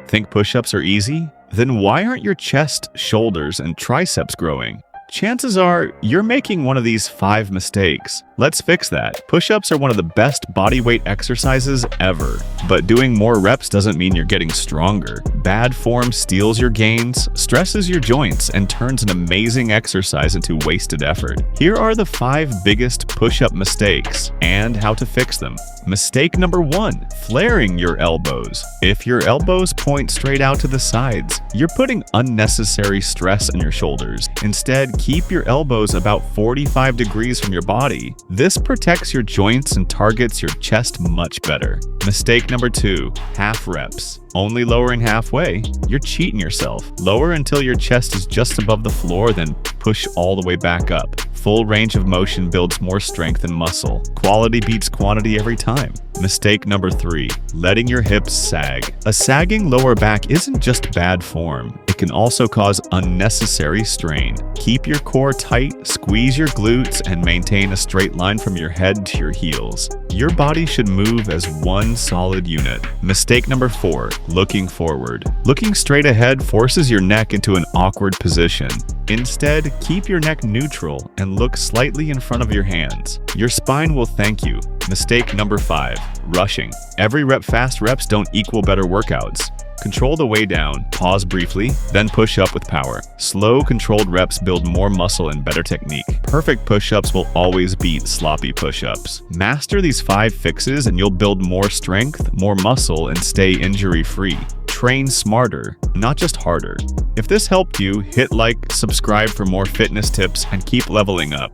Think push-ups are easy? Then why aren't your chest, shoulders, and triceps growing? Chances are you're making one of these 5 mistakes. Let's fix that. Push-ups are one of the best bodyweight exercises ever, but doing more reps doesn't mean you're getting stronger. Bad form steals your gains, stresses your joints, and turns an amazing exercise into wasted effort. Here are the 5 biggest push-up mistakes and how to fix them. Mistake number 1, flaring your elbows. If your elbows point straight out to the sides, you're putting unnecessary stress on your shoulders. Instead, keep your elbows about 45 degrees from your body. This protects your joints and targets your chest much better. Mistake number 2, half reps. Only lowering halfway, you're cheating yourself. Lower until your chest is just above the floor, then push all the way back up. Full range of motion builds more strength and muscle. Quality beats quantity every time. Mistake number 3, letting your hips sag. A sagging lower back isn't just bad form. It can also cause unnecessary strain. Keep your core tight, squeeze your glutes, and maintain a straight line from your head to your heels. Your body should move as one solid unit. Mistake number 4, looking forward. Looking straight ahead forces your neck into an awkward position. Instead, keep your neck neutral and look slightly in front of your hands. Your spine will thank you. Mistake number 5, rushing. Every rep fast reps don't equal better workouts. Control the way down, pause briefly, then push up with power. Slow, controlled reps build more muscle and better technique. Perfect push-ups will always beat sloppy push-ups. Master these 5 fixes and you'll build more strength, more muscle, and stay injury-free. Train smarter, not just harder. If this helped you, hit like, subscribe for more fitness tips, and keep leveling up.